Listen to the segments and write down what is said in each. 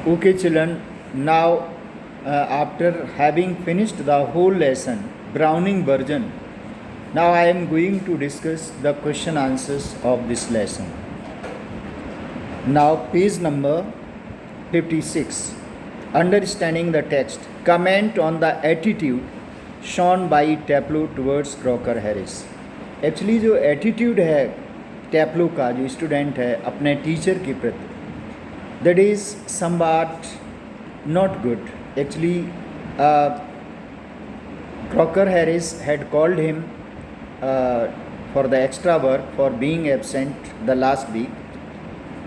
Okay, children, now after having finished the whole lesson, Browning version, now I am going to discuss the question answers of this lesson. Now, page number 56. Understanding the text. Comment on the attitude shown by Taplow towards Crocker Harris. Actually जो attitude है टैप्लो का, जो student है अपने teacher के प्रति, that is somewhat not good. Actually, Crocker Harris had called him for the extra work for being absent the last week.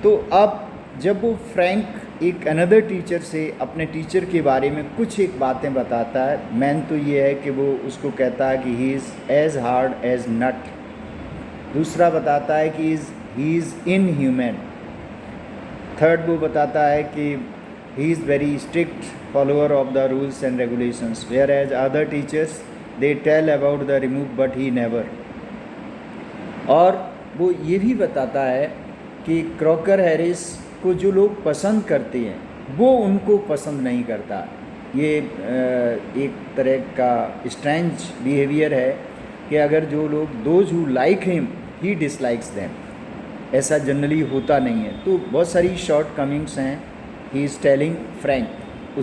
तो अब जब वो फ्रैंक एक अनदर टीचर से अपने टीचर के बारे में कुछ एक बातें बताता है, मैन तो ये है कि वो उसको कहता है कि he is as hard as nut. दूसरा बताता है कि ही इज़ इनह्यूमन. थर्ड वो बताता है कि he is very strict follower of the rules and regulations, whereas other teachers they tell about the remove but he never. और वो ये भी बताता है कि क्रॉकर हैरिस को जो लोग पसंद करते हैं वो उनको पसंद नहीं करता. ये एक तरह का स्ट्रेंज बिहेवियर है कि अगर जो लोग those who like him he dislikes them, ऐसा जनरली होता नहीं है. तो बहुत सारी शॉर्ट कमिंग्स हैं. ही इज़ टेलिंग फ्रैंक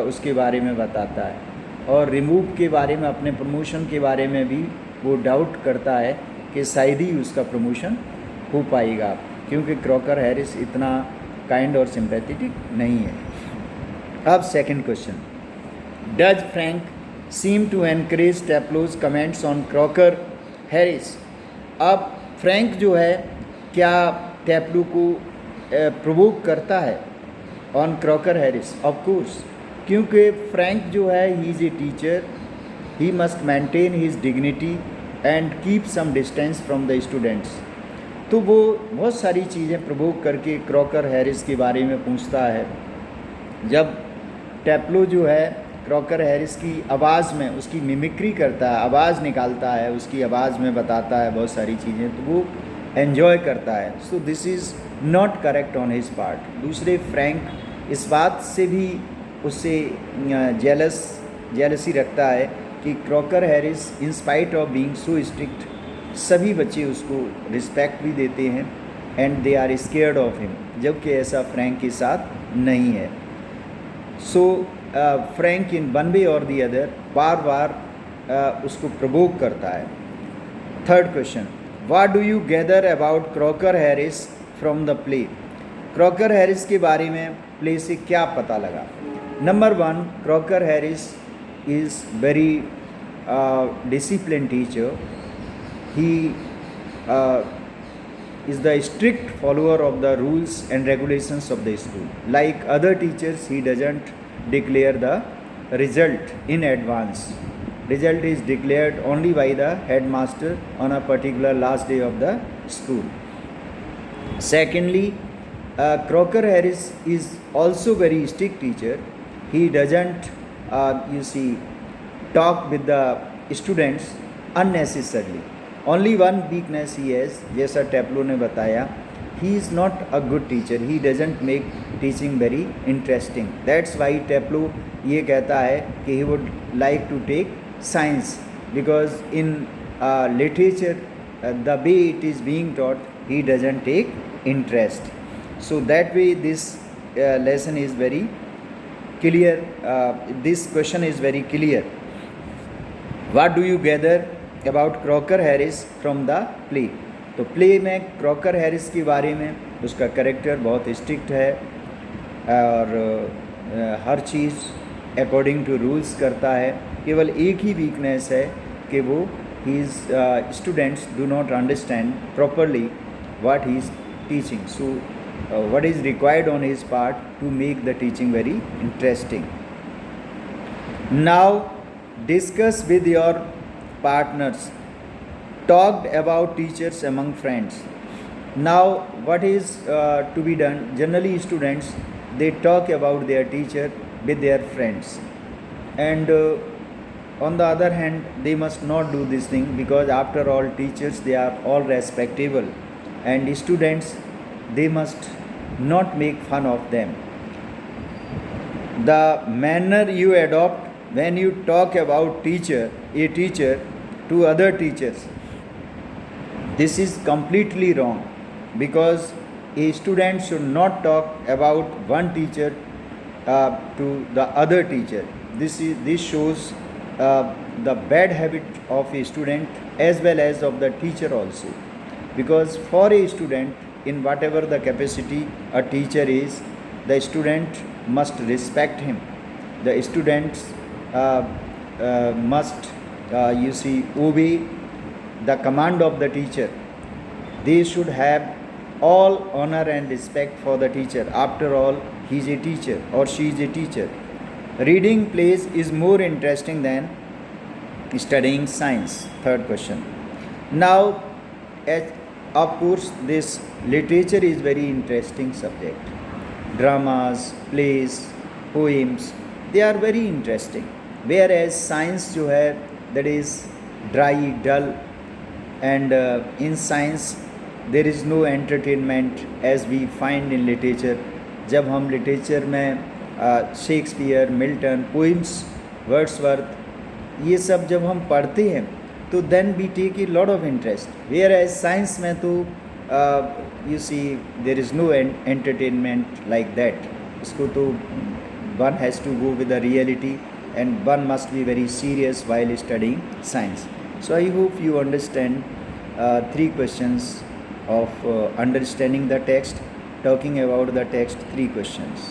उसके बारे में बताता है. और रिमूव के बारे में, अपने प्रमोशन के बारे में भी वो डाउट करता है कि शायद ही उसका प्रमोशन हो पाएगा, क्योंकि क्रॉकर हैरिस इतना काइंड और सिंपैथेटिक नहीं है. अब second question. Does Frank seem to encourage Taplow's comments on Crocker Harris. अब फ्रैंक जो है क्या टैप्लो को प्रोवोक करता है on Crocker Harris? Of course, क्योंकि फ्रैंक जो है he is a teacher, he must maintain his dignity and keep some distance from the students. तो वो बहुत सारी चीज़ें प्रोवोक करके क्रॉकर हैरिस के बारे में पूछता है. जब टैप्लो जो है क्रॉकर हैरिस की आवाज़ में उसकी मिमिक्री करता है, आवाज़ निकालता है, उसकी आवाज़ में बताता है बहुत सारी चीज़ें, तो वो एन्जॉय करता है. So this is not correct on his part. दूसरे फ्रैंक इस बात से भी उससे जेलसी रखता है कि Crocker Harris in spite of being so strict, सभी बच्चे उसको रिस्पेक्ट भी देते हैं and they are scared of him, जबकि ऐसा फ्रैंक के साथ नहीं है. सो फ्रैंक इन वन वे और दी अदर बार बार उसको प्रोवोक करता है. Third question. What do you gather about Crocker Harris from the play. Crocker Harris के बारे में प्ले से क्या पता लगा? Number 1, Crocker Harris is very discipline teacher. He is the strict follower of the rules and regulations of the school. Like other teachers, he doesn't declare the result in advance. Result is declared only by the headmaster on a particular last day of the school. Secondly, Crocker Harris is also very strict teacher. He doesn't, talk with the students unnecessarily. Only one weakness he has, जैसा Taplow ने बताया, he is not a good teacher. He doesn't make teaching very interesting. That's why Taplow ये कहता है कि he would like to take science, because in literature the way it is being taught he doesn't take interest. So that way this lesson is very clear. This question is very clear. What do you gather about Crocker Harris from the play. तो play में Crocker Harris के बारे में उसका character बहुत strict है और हर चीज़ according to rules करता है. केवल एक ही वीकनेस है कि वो his students do not understand properly what he is teaching. So what is required on his part two make the teaching very interesting. Now discuss with your partners. Talked about teachers among friends. Now what is to be done? Generally students, they talk about their teacher with their friends, and on the other hand they must not do this thing, because after all teachers, they are all respectable, and students, they must not make fun of them. the manner you adopt when you talk about a teacher to other teachers. This is completely wrong, because a student should not talk about one teacher to the other teacher. This shows the bad habit of a student as well as of the teacher also, because for a student, in whatever the capacity a teacher is, the student must respect him. The students must obey the command of the teacher. They should have all honor and respect for the teacher. After all, he is a teacher or she is a teacher. Reading plays is more interesting than studying science. Third question. Now, of course, this literature is very interesting subject. Dramas, plays, poems, they are very interesting. Whereas science जो है, that is dry, dull, and in science there is no entertainment as we find in literature. जब हम literature में Shakespeare, Milton, poems, Wordsworth, ये सब जब हम पढ़ते हैं तो then we take a lot of interest. Whereas science में तो you see there is no entertainment like that. इसको तो one has to go with the reality and one must be very serious while studying science. So I hope you understand three questions of understanding the text, talking about the text, three questions.